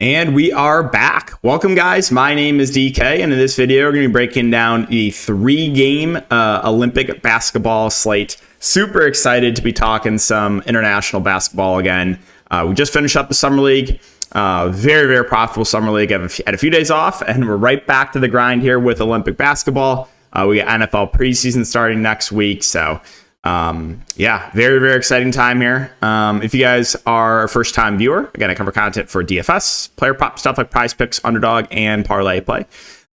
And we are back. Welcome, guys. My name is DK, and in this video, we're going to be breaking down the 3-game Olympic basketball slate. Super excited to be talking some international basketball again. We just finished up the Summer League. Very, very profitable Summer League. I've had a few days off, and we're right back to the grind here with Olympic basketball. We got NFL preseason starting next week, so yeah, very, very exciting time here. If you guys are a first-time viewer, again, I cover content for DFS, player prop stuff like Prize Picks, Underdog, and Parlay Play.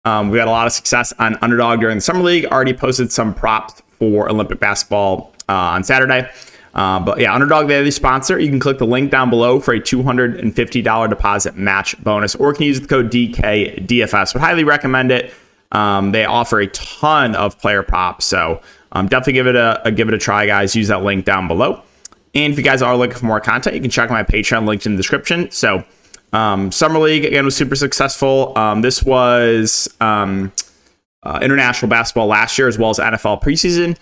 We had a lot of success on Underdog during the Summer League. Already posted some props for Olympic basketball on Saturday. But yeah, Underdog, they're the sponsor. You can click the link down below for a $250 deposit match bonus, or you can use the code DKDFS. Would highly recommend it. They offer a ton of player props, so definitely give it a try, guys. Use that link down below. And if you guys are looking for more content, you can check my Patreon linked in the description. So Summer League, again, was super successful. This was international basketball last year as well as NFL preseason.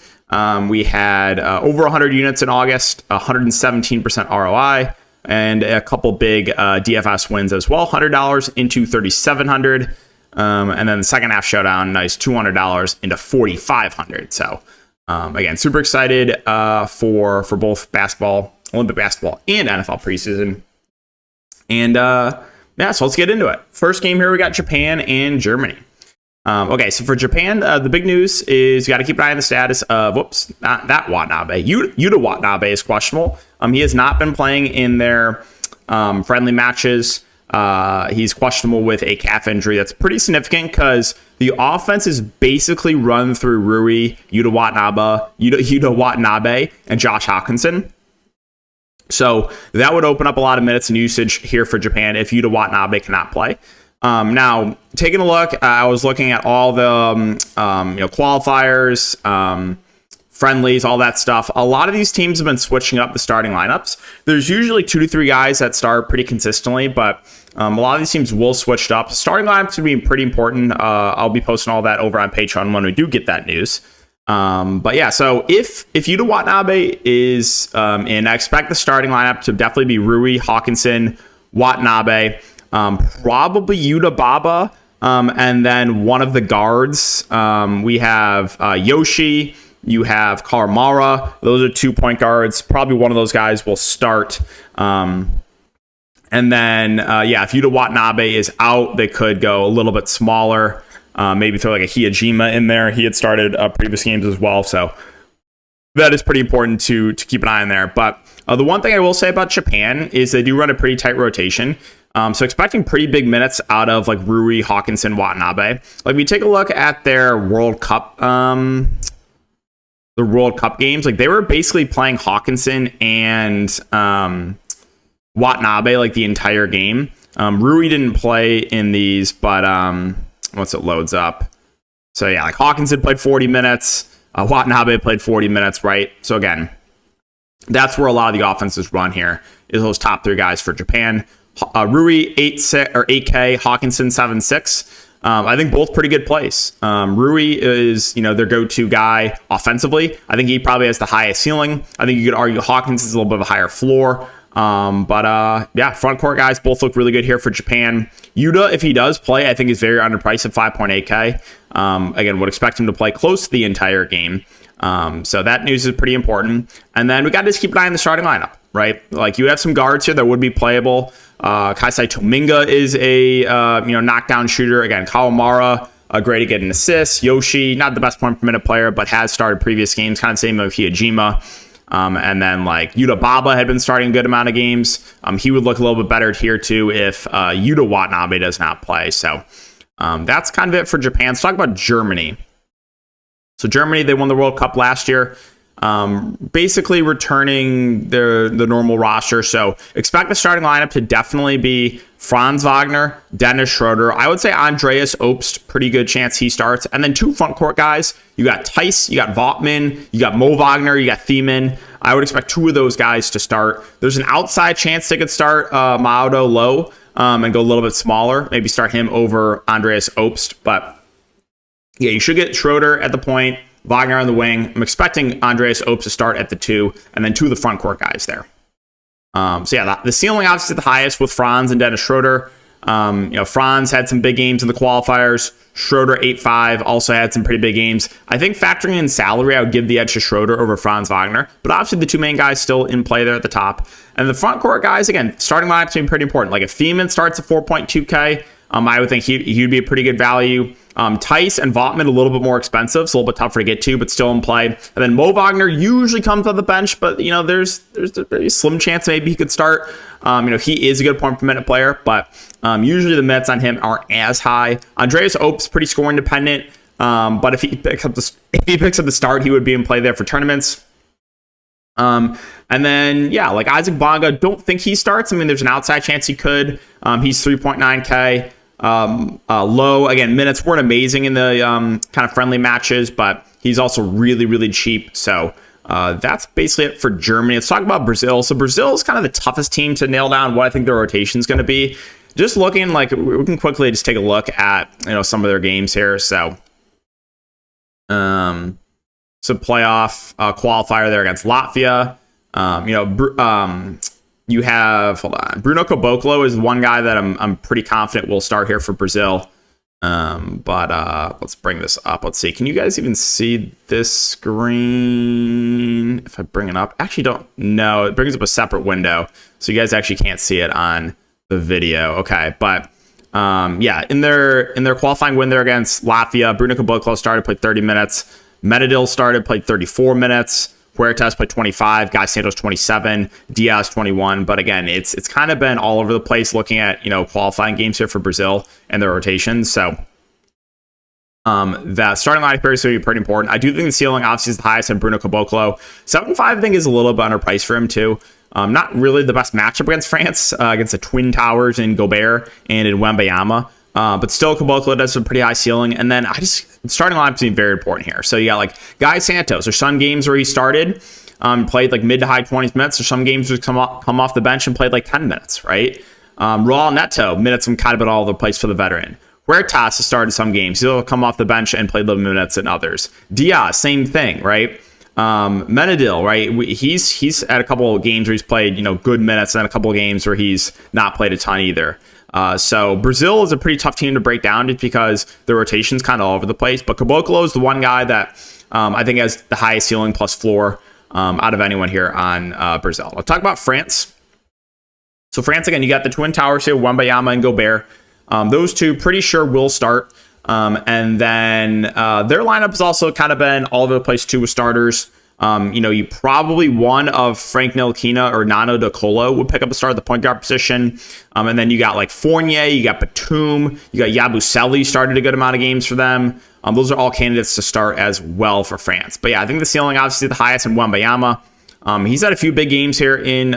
We had over 100 units in August, 117% ROI, and a couple big DFS wins as well. $100 into $3,700. And then the second half showdown, nice $200 into $4,500. So again, super excited for both basketball, Olympic basketball, and NFL preseason. And yeah, so let's get into it. First game here, we got Japan and Germany. Okay, so for Japan, the big news is you got to keep an eye on the status of, not that Watanabe. Yuta Watanabe is questionable. He has not been playing in their friendly matches. He's questionable with a calf injury. That's pretty significant because the offense is basically run through Rui, Yuta Watanabe, and Josh Hawkinson. So that would open up a lot of minutes and usage here for Japan if Yuta Watanabe cannot play. Now, taking a look, I was looking at all the qualifiers, friendlies, all that stuff. A lot of these teams have been switching up the starting lineups. There's usually 2 to 3 guys that start pretty consistently, but a lot of these teams will switch it up. Starting lineups would be pretty important. I'll be posting all that over on Patreon when we do get that news. But yeah, so if Yuta Watanabe is in, I expect the starting lineup to definitely be Rui, Hawkinson, Watanabe, probably Yuta Baba, and then one of the guards. We have Yoshi. You have Karamara. Those are 2 point guards. Probably one of those guys will start. And then, if Yuta Watanabe is out, they could go a little bit smaller. Maybe throw like a Hiyajima in there. He had started previous games as well. So that is pretty important to keep an eye on there. But the one thing I will say about Japan is they do run a pretty tight rotation. So expecting pretty big minutes out of like Rui, Hawkinson, Watanabe. Like we take a look at their World Cup, the World Cup games, like they were basically playing Hawkinson and Watanabe like the entire game. Rui didn't play in these, but once it loads up. So yeah, like Hawkinson played 40 minutes. Watanabe played 40 minutes, right? So again, that's where a lot of the offenses run here, is those top 3 guys for Japan. Rui 8K, Hawkinson 7.6. I think both pretty good plays. Rui is, their go-to guy offensively. I think he probably has the highest ceiling. I think you could argue Hawkins is a little bit of a higher floor. Yeah, front court guys both look really good here for Japan. Yuta, if he does play, I think is very underpriced at 5.8K. Again, would expect him to play close to the entire game. So that news is pretty important. And then we got to just keep an eye on the starting lineup, right? Like you have some guards here that would be playable. Kaisai Tominga is a knockdown shooter. Again, Kawamara, great at getting assists. Yoshi, not the best point per minute player, but has started previous games. Kind of same with Hiyajima. And then like Yuta Baba had been starting a good amount of games. He would look a little bit better here too if Yuta Watanabe does not play. So that's kind of it for Japan. Let's talk about Germany. So Germany, they won the World Cup last year. Basically returning the normal roster. So expect the starting lineup to definitely be Franz Wagner, Dennis Schroeder. I would say Andreas Obst, pretty good chance he starts. And then 2 front court guys. You got Tice, you got Vaughtman, you got Mo Wagner, you got Thiemann. I would expect 2 of those guys to start. There's an outside chance they could start Maodo low and go a little bit smaller. Maybe start him over Andreas Obst. But yeah, you should get Schroeder at the point, Wagner on the wing. I'm expecting Andreas Obst to start at the 2, and then 2 of the front court guys there. So yeah, the ceiling obviously the highest with Franz and Dennis Schroeder. Franz had some big games in the qualifiers. Schroeder 8-5 also had some pretty big games. I think factoring in salary, I would give the edge to Schroeder over Franz Wagner. But obviously the two main guys still in play there at the top. And the front court guys, again, starting lineups being pretty important. Like if Feeman starts at 4.2K, I would think he'd be a pretty good value. Tice and Votman a little bit more expensive, so a little bit tougher to get to, but still in play. And then Mo Wagner usually comes on the bench, but there's a very slim chance maybe he could start. He is a good point per minute player, but usually the minutes on him aren't as high. Andreas Ope's pretty scoring dependent, but if he picks up the start, he would be in play there for tournaments. And then like Isaac Bonga, don't think he starts. I mean, there's an outside chance he could. He's 3.9K. Low, again, minutes weren't amazing in the kind of friendly matches, but he's also really, really cheap. So that's basically it for Germany. Let's talk about Brazil. So Brazil is kind of the toughest team to nail down what I think their rotation is going to be. Just looking, like, we can quickly just take a look at some of their games here. So playoff qualifier there against Latvia. You have, Bruno Caboclo is one guy that I'm pretty confident will start here for Brazil. But let's bring this up. Let's see. Can you guys even see this screen? If I bring it up, actually don't know. It brings up a separate window, so you guys actually can't see it on the video. Okay, but in their qualifying win there against Latvia, Bruno Caboclo started, played 30 minutes. Medidil started, played 34 minutes. Huertas played 25, Guy Santos 27, Diaz 21. But again, it's kind of been all over the place looking at qualifying games here for Brazil and their rotations. So that starting lineup here is going to be pretty important. I do think the ceiling obviously is the highest in Bruno Caboclo. 7.5 I think is a little bit underpriced for him too. Not really the best matchup against France, against the Twin Towers in Gobert and in Wembayama. But still, Caboclo does a pretty high ceiling. And then starting lineup is very important here. So you got like Guy Santos. There's some games where he started, played like mid to high 20s minutes. There's some games where he come off the bench and played like 10 minutes, right? Raul Neto, minutes have kind of been all over the place for the veteran. Huertas has started some games. He'll come off the bench and play little minutes in others. Diaz, same thing, right? Menadil, right? He's at a couple of games where he's played, good minutes, and a couple of games where he's not played a ton either. So Brazil is a pretty tough team to break down just because the rotation's kind of all over the place. But Caboclo is the one guy that I think has the highest ceiling plus floor out of anyone here on Brazil. Let's talk about France. So France, again, you got the Twin Towers here, Wembayama and Gobert. Those two pretty sure will start. And then their lineup has also kind of been all over the place too with starters. You probably one of Frank Ntilikina or Nano De Colo would pick up a start at the point guard position. And then you got like Fournier, you got Batum, you got Yabusele started a good amount of games for them. Those are all candidates to start as well for France. But yeah, I think the ceiling obviously the highest in Wembayama. He's had a few big games here in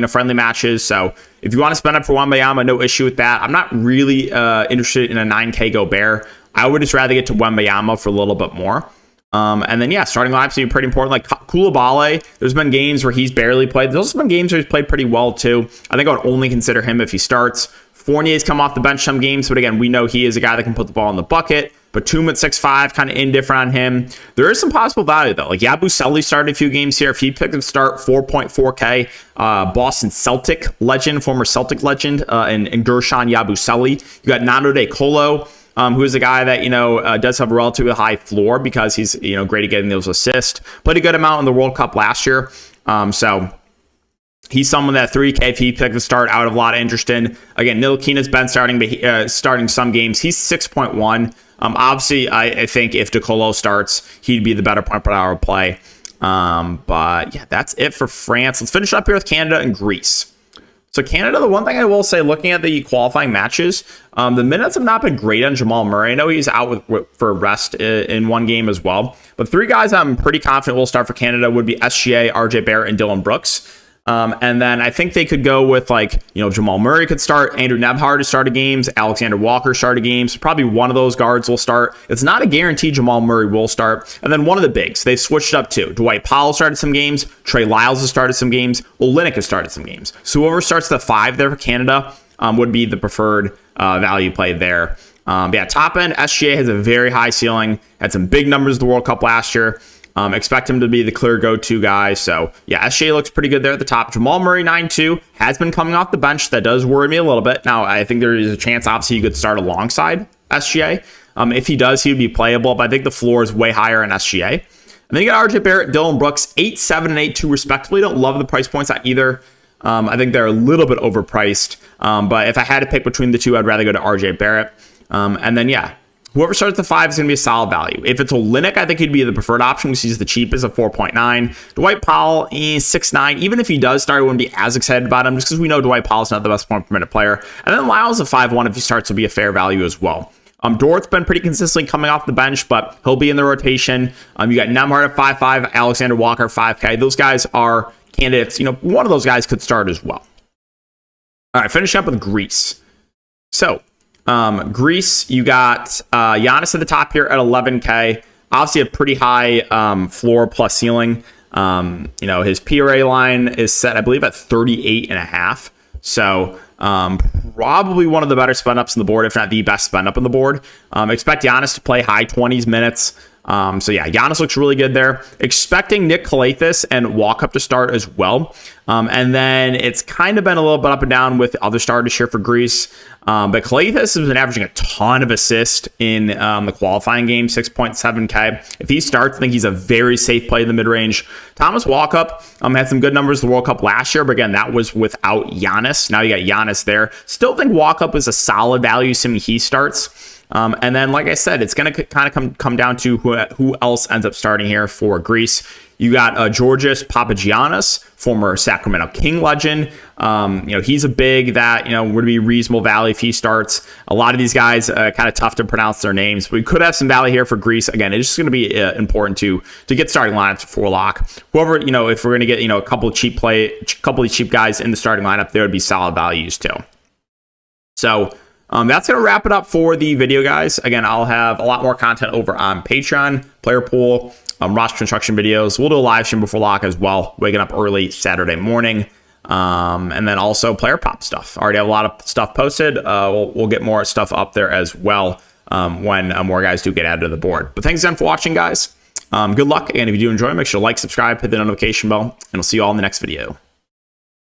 friendly matches. So if you want to spend up for Wembayama, no issue with that. I'm not really interested in a 9K Gobert. I would just rather get to Wembayama for a little bit more. And then, starting lineups be pretty important. Like Koulibaly, there's been games where he's barely played. There's also been games where he's played pretty well, too. I think I would only consider him if he starts. Fournier's come off the bench some games, but again, we know he is a guy that can put the ball in the bucket. Batum at 6'5", kind of indifferent on him. There is some possible value, though. Like Yabusele started a few games here. If he picked up start, 4.4K. Boston Celtic legend, former Celtic legend, and Gershon Yabusele. You got Nando De Colo, who is a guy that, does have a relatively high floor because he's, great at getting those assists. Played a good amount in the World Cup last year. So he's someone that 3K, if he picked the start, I would have a lot of interest in. Again, Ntilikina's been starting some games. He's 6.1. Obviously, I think if De Colo starts, he'd be the better point per hour play. But yeah, that's it for France. Let's finish up here with Canada and Greece. So Canada, the one thing I will say, looking at the qualifying matches, the minutes have not been great on Jamal Murray. I know he's out for rest in one game as well. But three guys I'm pretty confident will start for Canada would be SGA, RJ Barrett, and Dylan Brooks. And then I think they could go with Jamal Murray could start, Andrew Nembhard to start games, Alexander Walker started games. Probably one of those guards will start. It's not a guarantee Jamal Murray will start. And then one of the bigs, they've switched up too. Dwight Powell started some games. Trey Lyles has started some games. Olynyk has started some games. So whoever starts the 5 there for Canada would be the preferred value play there. Top end, SGA has a very high ceiling. Had some big numbers at the World Cup last year. Expect him to be the clear go-to guy. So yeah, SGA looks pretty good there at the top. Jamal Murray 9-2 has been coming off the bench. That does worry me a little bit. Now I think there is a chance, obviously, you could start alongside SGA. If he does, he would be playable. But I think the floor is way higher in SGA. And then you got RJ Barrett, Dylan Brooks, 8-7 and 8-2 respectively. Don't love the price points on either. I think they're a little bit overpriced. But if I had to pick between the two, I'd rather go to RJ Barrett. And then, yeah, whoever starts the 5 is going to be a solid value. If it's Olynyk, I think he'd be the preferred option because he's the cheapest at 4.9. Dwight Powell is 6.9. Even if he does start, I wouldn't be as excited about him just because we know Dwight Powell's not the best point per minute player. And then Lyle's a 5.1 if he starts to be a fair value as well. Dort's been pretty consistently coming off the bench, but he'll be in the rotation. You got Nembhard at 5.5, Alexander Walker 5K. Those guys are candidates. One of those guys could start as well. All right, finishing up with Greece. So, Greece, you got Giannis at the top here at 11K. Obviously, a pretty high floor plus ceiling. His PRA line is set, I believe, at 38.5. So, probably one of the better spend ups on the board, if not the best spend up on the board. Expect Giannis to play high 20s minutes. So yeah, Giannis looks really good there. Expecting Nick Kalathis and Walkup to start as well. And then it's kind of been a little bit up and down with other starters here for Greece. But Kalathis has been averaging a ton of assists in the qualifying game, 6.7K. If he starts, I think he's a very safe play in the mid-range. Thomas Walkup had some good numbers in the World Cup last year, but again, that was without Giannis. Now you got Giannis there. Still think Walkup is a solid value, assuming he starts. And then, like I said, it's going to kind of come down to who else ends up starting here for Greece. You got Georgios Papagiannis, former Sacramento King legend. He's a big that, would be reasonable value if he starts. A lot of these guys, kind of tough to pronounce their names. We could have some value here for Greece. Again, it's just going to be important to get starting lineups for lock. Whoever, if we're going to get, a couple of cheap guys in the starting lineup, there would be solid values too. So, that's going to wrap it up for the video, guys. Again, I'll have a lot more content over on Patreon, player pool, roster construction videos. We'll do a live stream before lock as well, waking up early Saturday morning. And then also player pop stuff. Already have a lot of stuff posted. We'll get more stuff up there as well when more guys do get added to the board. But thanks again for watching, guys. Good luck. And if you do enjoy, make sure to like, subscribe, hit the notification bell, and we'll see you all in the next video.